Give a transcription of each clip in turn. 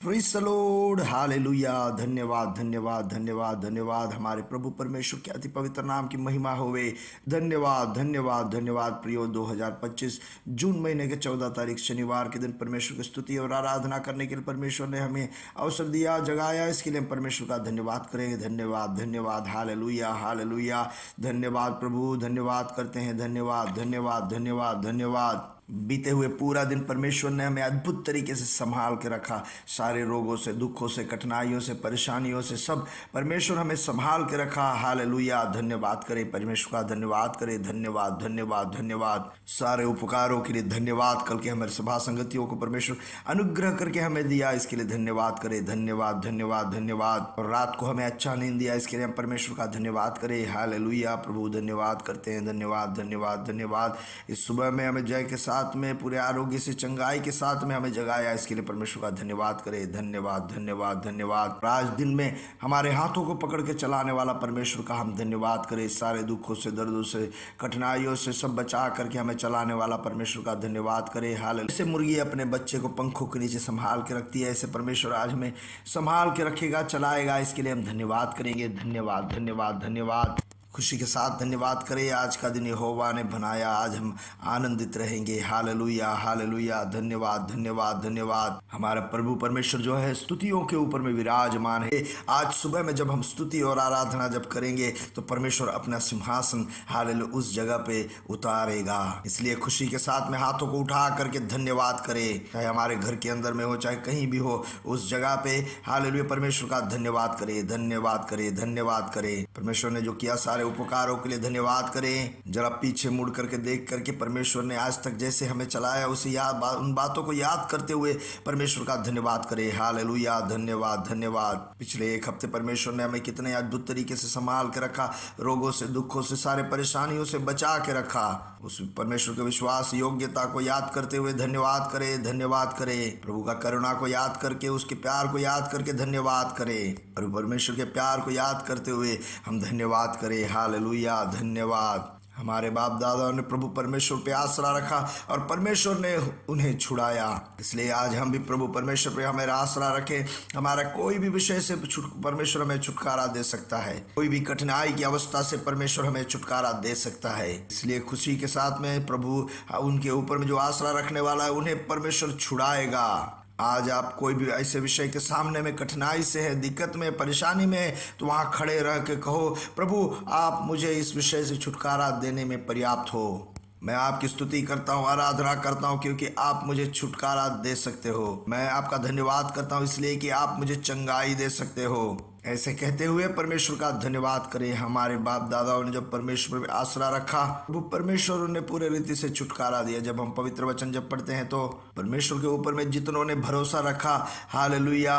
Praise the Lord, hallelujah. धन्यवाद धन्यवाद धन्यवाद धन्यवाद हमारे प्रभु परमेश्वर के अति पवित्र नाम की महिमा होवे। धन्यवाद धन्यवाद धन्यवाद प्रियो। 2025 जून महीने के 14 तारीख शनिवार के दिन परमेश्वर की स्तुति और आराधना करने के लिए परमेश्वर ने हमें अवसर दिया, जगाया। इसके लिए हम परमेश्वर का धन्यवाद करेंगे। धन्यवाद धन्यवाद, हालेलुया हालेलुया। धन्यवाद प्रभु, धन्यवाद करते हैं। धन्यवाद धन्यवाद धन्यवाद धन्यवाद। बीते हुए पूरा दिन परमेश्वर ने हमें अद्भुत तरीके से संभाल के रखा। सारे रोगों से, दुखों से, कठिनाइयों से, परेशानियों से सब परमेश्वर हमें संभाल के रखा। हालेलुया। धन्यवाद करें परमेश्वर का, धन्यवाद करें। धन्यवाद धन्यवाद धन्यवाद। सारे उपकारों के लिए धन्यवाद। कल के हमारे सभा संगतियों को परमेश्वर अनुग्रह करके हमें दिया, इसके लिए धन्यवाद करें। धन्यवाद धन्यवाद धन्यवाद। और रात को हमें अच्छा नींद दिया, इसके लिए हम परमेश्वर का धन्यवाद करें। हालेलुया प्रभु, धन्यवाद करते हैं। धन्यवाद धन्यवाद धन्यवाद। इस सुबह में हमें जय के साथ में, पूरे आरोग्य से, चंगाई के साथ में हमें जगाया, इसके लिए परमेश्वर का धन्यवाद करें। धन्यवाद धन्यवाद धन्यवाद। आज दिन में हमारे हाथों को पकड़ के चलाने वाला परमेश्वर का हम धन्यवाद करें। सारे दुखों से, दर्दों से, कठिनाइयों से सब बचा करके हमें चलाने वाला परमेश्वर का धन्यवाद करें। हालेलुया। जैसे मुर्गी अपने बच्चे को पंखों के नीचे संभाल के रखती है, ऐसे परमेश्वर आज हमें संभाल के रखेगा, चलाएगा। इसके लिए हम धन्यवाद करेंगे। धन्यवाद धन्यवाद धन्यवाद। खुशी के साथ धन्यवाद करें। आज का दिन यहोवा ने बनाया, आज हम आनंदित रहेंगे। Hallelujah hallelujah. धन्यवाद धन्यवाद धन्यवाद। हमारा प्रभु परमेश्वर जो है स्तुतियों के ऊपर में विराजमान है। आज सुबह में जब हम स्तुति और आराधना जब करेंगे तो परमेश्वर अपना सिंहासन हालेलुया उस जगह पे उतारेगा। इसलिए खुशी के साथ में हाथों को उठा करके धन्यवाद करें। चाहे हमारे घर के अंदर में हो, चाहे कहीं भी हो, उस जगह पे हालेलुया परमेश्वर का धन्यवाद करें। धन्यवाद करें, धन्यवाद करें। परमेश्वर ने जो किया सारे उपकारों के लिए धन्यवाद करें। जरा पीछे मुड़ करके देख करके परमेश्वर ने आज तक जैसे हमें चलाया, उसे याद, उन बातों को याद करते हुए परमेश्वर का धन्यवाद करें। हालेलुया। धन्यवाद धन्यवाद। पिछले एक हफ्ते परमेश्वर ने हमें कितने अद्भुत तरीके से संभाल के रखा, रोगों से, दुखों से, सारे परेशानियों से बचा के रखा। उस परमेश्वर के विश्वास योग्यता को याद करते हुए धन्यवाद करें। धन्यवाद करें। प्रभु का करुणा को याद करके, उसके प्यार को याद करके धन्यवाद करें। और परमेश्वर के प्यार को याद करते हुए हम धन्यवाद करें। हालेलुया। धन्यवाद। हमारे बाप दादाओं ने प्रभु परमेश्वर पे आसरा रखा और परमेश्वर ने उन्हें छुड़ाया। इसलिए आज हम भी प्रभु परमेश्वर पे हमारा आसरा रखें। हमारा कोई भी विषय से परमेश्वर हमें छुटकारा दे सकता है। कोई भी कठिनाई की अवस्था से परमेश्वर हमें छुटकारा दे सकता है। इसलिए खुशी के साथ में प्रभु उनके ऊपर में जो आसरा रखने वाला है उन्हें परमेश्वर छुड़ाएगा। आज आप कोई भी ऐसे विषय के सामने में कठिनाई से है, दिक्कत में, परेशानी में, तो वहाँ खड़े रह के कहो, प्रभु आप मुझे इस विषय से छुटकारा देने में पर्याप्त हो। मैं आपकी स्तुति करता हूँ, आराधना करता हूँ, क्योंकि आप मुझे छुटकारा दे सकते हो। मैं आपका धन्यवाद करता हूँ इसलिए कि आप मुझे चंगाई दे सकते हो। ऐसे कहते हुए परमेश्वर का धन्यवाद करें। हमारे बाप दादाओं ने जब परमेश्वर पे आसरा रखा, वो परमेश्वर ने पूरे रीति से छुटकारा दिया। जब हम पवित्र वचन जब पढ़ते हैं तो परमेश्वर के ऊपर में जितनों ने भरोसा रखा, हालेलुया,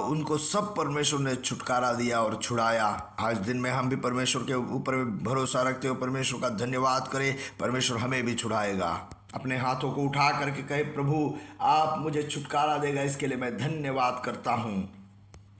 उनको सब परमेश्वर ने छुटकारा दिया और छुड़ाया। आज दिन में हम भी परमेश्वर के ऊपर में भरोसा रखते हुए परमेश्वर का धन्यवाद करें। परमेश्वर हमें भी छुड़ाएगा। अपने हाथों को उठा करके कहे, प्रभु आप मुझे छुटकारा देगा, इसके लिए मैं धन्यवाद करता हूँ।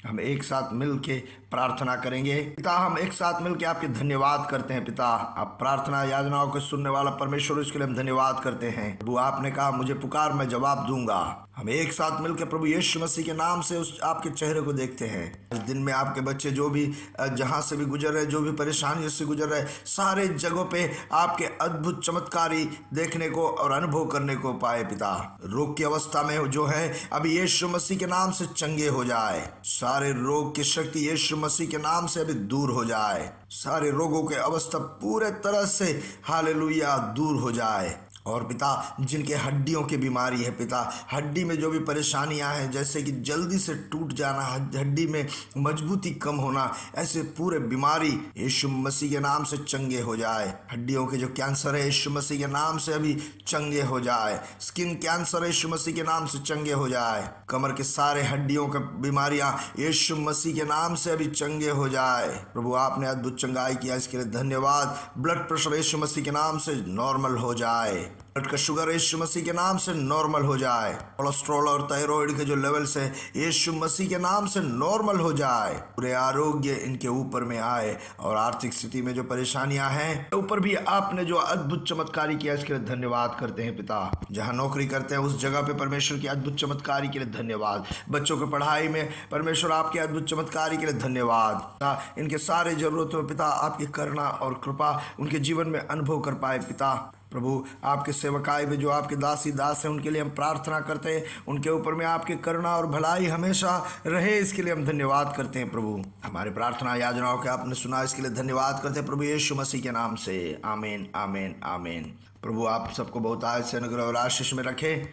हम एक साथ मिल के प्रार्थना करेंगे। पिता, हम एक साथ मिल के आपके धन्यवाद करते हैं। पिता, आप प्रार्थना याचनाओं को सुनने वाला परमेश्वर, इसके लिए हम धन्यवाद करते हैं। प्रभु आपने कहा मुझे पुकार, मैं जवाब दूंगा। हम एक साथ मिलकर प्रभु यीशु मसीह के नाम से उस आपके चेहरे को देखते हैं। इस दिन में आपके बच्चे जो भी जहाँ से भी गुजर रहे, जो भी परेशानियों से गुजर रहे, सारे जगहों पे आपके अद्भुत चमत्कारी देखने को और अनुभव करने को पाए। पिता, रोग की अवस्था में जो है अभी यीशु मसीह के नाम से चंगे हो जाए। सारे रोग की शक्ति यीशु मसीह के नाम से अभी दूर हो जाए। सारे रोगों के अवस्था पूरे तरह से हालेलुया दूर हो जाए। और पिता, जिनके हड्डियों की बीमारी है, पिता हड्डी में जो भी परेशानियां हैं, जैसे कि जल्दी से टूट जाना, हड्डी में मजबूती कम होना, ऐसे पूरे बीमारी यीशु मसीह के नाम से चंगे हो जाए। हड्डियों के जो कैंसर है यीशु मसीह के नाम से अभी चंगे हो जाए। स्किन कैंसर यीशु मसीह के नाम से चंगे हो जाए। कमर के सारे हड्डियों की बीमारियां यीशु मसीह के नाम से अभी चंगे हो जाए। प्रभु आपने अद्भुत चंगाई किया, इसके लिए धन्यवाद। ब्लड प्रेशर यीशु मसीह के नाम से नॉर्मल हो जाए। ब्लड का शुगर यीशु मसीह के नाम से नॉर्मल हो जाए। कोलेस्ट्रॉल और थायराइड के जो लेवल्स है यीशु मसीह के नाम से नॉर्मल हो जाए। पूरे आरोग्य इनके ऊपर में आए और आर्थिक स्थिति में जो परेशानियां हैं ऊपर भी आपने जो अद्भुत चमत्कारी किया इसके लिए धन्यवाद करते हैं पिता। जहां नौकरी करते हैं उस जगह पे परमेश्वर की अद्भुत चमत्कारी के लिए धन्यवाद। बच्चों की पढ़ाई में परमेश्वर आपके अद्भुत चमत्कारी के लिए धन्यवाद। इनके सारे जरूरतों में पिता आपकी करुणा और कृपा उनके जीवन में अनुभव कर पाए पिता। प्रभु आपके सेवकाई में जो आपके दासी दास हैं उनके लिए हम प्रार्थना करते हैं, उनके ऊपर में आपकी करुणा और भलाई हमेशा रहे, इसके लिए हम धन्यवाद करते हैं प्रभु। हमारी प्रार्थना याचनाओं के आपने सुना इसके लिए धन्यवाद करते हैं प्रभु यीशु मसीह के नाम से, आमीन आमीन आमीन। प्रभु आप सबको बहुत आयत से अनुग्रह और आशीष में रखें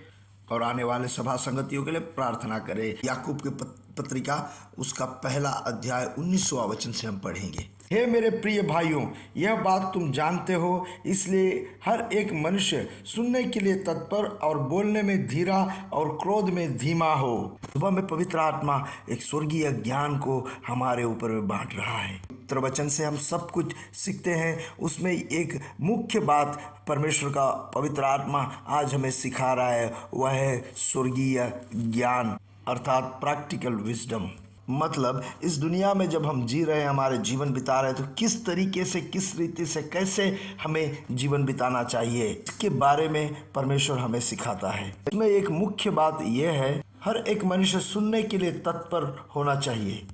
और आने वाले सभा संगतियों के लिए प्रार्थना करें। याकूब की पत्रिका उसका पहला अध्याय 19वां वचन से हम पढ़ेंगे। हे मेरे प्रिय भाइयों, यह बात तुम जानते हो, इसलिए हर एक मनुष्य सुनने के लिए तत्पर और बोलने में धीरा और क्रोध में धीमा हो। सुबह में पवित्र आत्मा एक स्वर्गीय ज्ञान को हमारे ऊपर में बांट रहा है। पवित्र वचन से हम सब कुछ सीखते हैं, उसमें एक मुख्य बात परमेश्वर का पवित्र आत्मा आज हमें सिखा रहा है, वह है स्वर्गीय ज्ञान अर्थात प्रैक्टिकल विजडम। मतलब इस दुनिया में जब हम जी रहे हैं, हमारे जीवन बिता रहे हैं, तो किस तरीके से, किस रीति से, कैसे हमें जीवन बिताना चाहिए, इसके बारे में परमेश्वर हमें सिखाता है। इसमें एक मुख्य बात यह है, हर एक मनुष्य सुनने के लिए तत्पर होना चाहिए।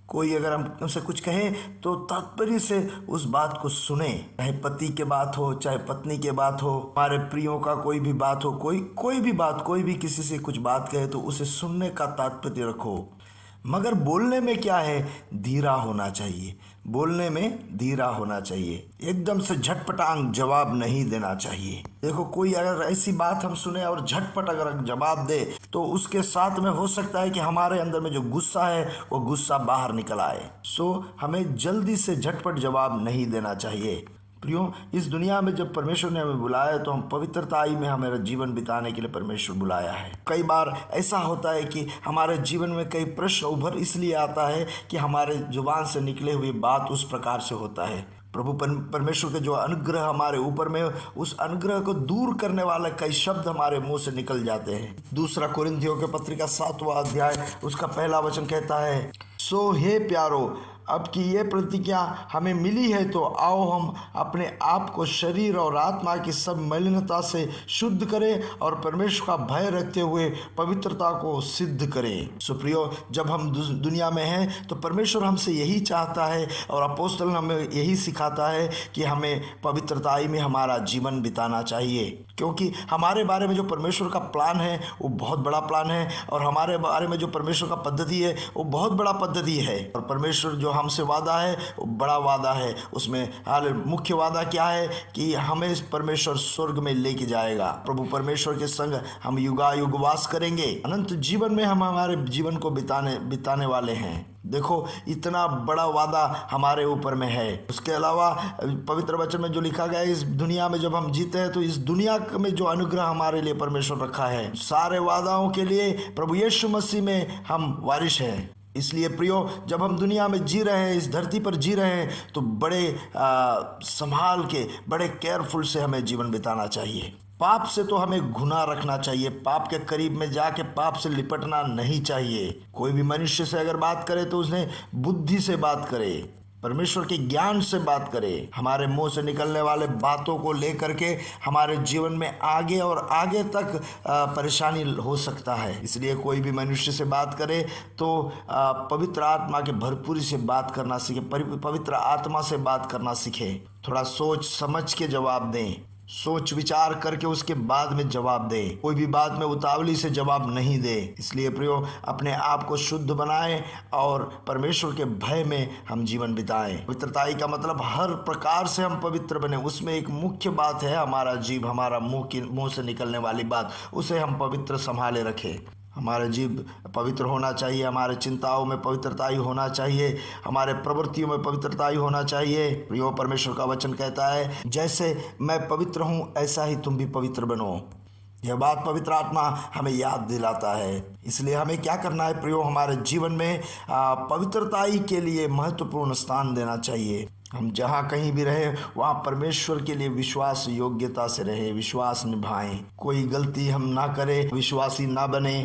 कोई अगर हम उनसे कुछ कहें तो तात्पर्य से उस बात को सुने, चाहे पति के बात हो, चाहे पत्नी के बात हो, हमारे प्रियों का कोई भी बात हो, कोई भी किसी से कुछ बात कहे तो उसे सुनने का तात्पर्य रखो। मगर बोलने में क्या है, धीरा होना चाहिए। बोलने में धीरा होना चाहिए, एकदम से झटपटांग जवाब नहीं देना चाहिए। देखो कोई अगर ऐसी बात हम सुने और झटपट अगर जवाब दे तो उसके साथ में हो सकता है कि हमारे अंदर में जो गुस्सा है वो गुस्सा बाहर निकल आए। सो हमें जल्दी से झटपट जवाब नहीं देना चाहिए। प्रियो, इस दुनिया में जब परमेश्वर ने हमें बुलाया तो हम पवित्रताई में हमारा जीवन बिताने के लिए परमेश्वर बुलाया है। कई बार ऐसा होता है कि हमारे जीवन में कई प्रश्न उभर इसलिए आता है कि हमारे जुबान से निकले हुई बात उस प्रकार से होता है। प्रभु परमेश्वर के जो अनुग्रह हमारे ऊपर में, उस अनुग्रह को दूर करने वाले कई शब्द हमारे मुंह से निकल जाते हैं। दूसरा कोरिन्थियों के पत्रिका 7वां अध्याय उसका पहला वचन कहता है, सो हे प्यारो, अब की ये प्रतिज्ञा हमें मिली है तो आओ हम अपने आप को शरीर और आत्मा की सब मलिनता से शुद्ध करें और परमेश्वर का भय रखते हुए पवित्रता को सिद्ध करें। सुप्रियो, जब हम दुनिया में हैं तो परमेश्वर हमसे यही चाहता है और अपोस्तल हमें यही सिखाता है कि हमें पवित्रताई में हमारा जीवन बिताना चाहिए, क्योंकि हमारे बारे में जो परमेश्वर का प्लान है वो बहुत बड़ा प्लान है और हमारे बारे में जो परमेश्वर का पद्धति है वो बहुत बड़ा पद्धति है। और परमेश्वर जो हमसे वादा है वो बड़ा वादा है। उसमें मुख्य वादा क्या है कि हमें परमेश्वर स्वर्ग में लेके जाएगा। प्रभु परमेश्वर के संग हम युगायुग वास करेंगे, अनंत जीवन में हम हमारे जीवन को बिताने वाले हैं। देखो इतना बड़ा वादा हमारे ऊपर में है। उसके अलावा पवित्र वचन में जो लिखा गया है, इस दुनिया में जब हम जीते हैं तो इस दुनिया में जो अनुग्रह हमारे लिए परमेश्वर रखा है, सारे वादाओं के लिए प्रभु यीशु मसीह में हम वारिश हैं। इसलिए प्रियो, जब हम दुनिया में जी रहे हैं, इस धरती पर जी रहे हैं, तो बड़े संभाल के, बड़े केयरफुल से हमें जीवन बिताना चाहिए। पाप से तो हमें गुनाह रखना चाहिए, पाप के करीब में जाके पाप से लिपटना नहीं चाहिए। कोई भी मनुष्य से अगर बात करे तो उसने बुद्धि से बात करे, परमेश्वर के ज्ञान से बात करे। हमारे मुंह से निकलने वाले बातों को लेकर के हमारे जीवन में आगे और आगे तक परेशानी हो सकता है। इसलिए कोई भी मनुष्य से बात करे तो पवित्र आत्मा के भरपूरी से बात करना सीखे, पवित्र आत्मा से बात करना सीखे। थोड़ा सोच समझ के जवाब दें, सोच विचार करके उसके बाद में जवाब दे। कोई भी बात में उतावली से जवाब नहीं दे। इसलिए प्रियो, अपने आप को शुद्ध बनाएं और परमेश्वर के भय में हम जीवन बिताएं। पवित्रताई का मतलब हर प्रकार से हम पवित्र बने। उसमें एक मुख्य बात है हमारा जीव, हमारा मुंह से निकलने वाली बात, उसे हम पवित्र संभाले रखें। हमारा जीव पवित्र होना चाहिए, हमारे चिंताओं में पवित्रताई होना चाहिए, हमारे प्रवृत्तियों में पवित्रताई होना चाहिए। प्रियो, परमेश्वर का वचन कहता है, जैसे मैं पवित्र हूँ ऐसा ही तुम भी पवित्र बनो। यह बात पवित्र आत्मा हमें याद दिलाता है। इसलिए हमें क्या करना है प्रियो, हमारे जीवन में पवित्रताई के लिए महत्वपूर्ण स्थान देना चाहिए। हम जहाँ कहीं भी रहे वहाँ परमेश्वर के लिए विश्वास योग्यता से रहे, विश्वास निभाएं, कोई गलती हम ना करें, विश्वासी ना बने,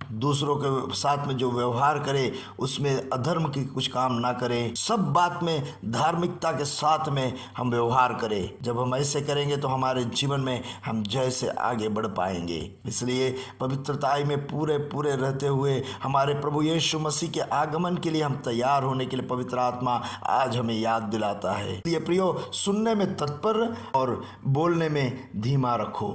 दूसरों के साथ में जो व्यवहार करे उसमें अधर्म की कुछ काम ना करें, सब बात में धार्मिकता के साथ में हम व्यवहार करें। जब हम ऐसे करेंगे तो हमारे जीवन में हम जय से आगे बढ़ पाएंगे। इसलिए पवित्रताई में पूरे पूरे रहते हुए हमारे प्रभु यीशु मसीह के आगमन के लिए हम तैयार होने के लिए पवित्र आत्मा आज हमें याद दिलाता है। ये प्रियो, सुनने में तत्पर और बोलने में धीमा रखो,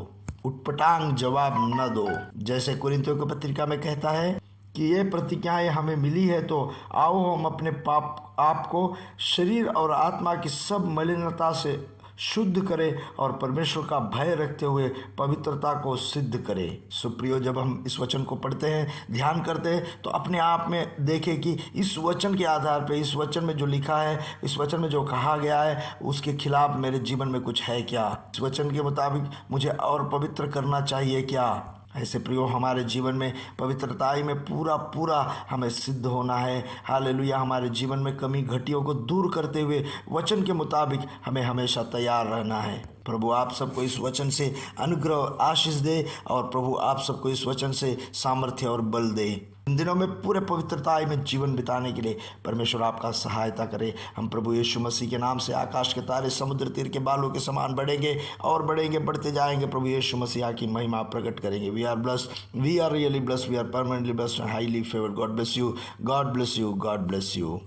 उटपटांग जवाब न दो। जैसे कुरिन्थियों की पत्रिका में कहता है कि ये प्रतिज्ञाएं हमें मिली है, तो आओ हम अपने पाप आप को शरीर और आत्मा की सब मलिनता से शुद्ध करें और परमेश्वर का भय रखते हुए पवित्रता को सिद्ध करें। सुप्रियो, जब हम इस वचन को पढ़ते हैं, ध्यान करते हैं, तो अपने आप में देखें कि इस वचन के आधार पर, इस वचन में जो लिखा है, इस वचन में जो कहा गया है, उसके खिलाफ मेरे जीवन में कुछ है क्या? इस वचन के मुताबिक मुझे और पवित्र करना चाहिए क्या? ऐसे प्रियो, हमारे जीवन में पवित्रताई में पूरा पूरा हमें सिद्ध होना है। हालेलुया। हमारे जीवन में कमी घटियों को दूर करते हुए वचन के मुताबिक हमें हमेशा तैयार रहना है। प्रभु आप सबको इस वचन से अनुग्रह और आशीष दे, और प्रभु आप सबको इस वचन से सामर्थ्य और बल दे। इन दिनों में पूरे पवित्रताई में जीवन बिताने के लिए परमेश्वर आपका सहायता करे। हम प्रभु यीशु मसीह के नाम से आकाश के तारे समुद्र तीर के बालों के समान बढ़ेंगे और बढ़ेंगे, बढ़ते जाएंगे। प्रभु यीशु मसीह की महिमा प्रकट करेंगे। We are blessed, we are really blessed, we are permanently blessed and highly favoured. God bless you, God bless you, God bless you.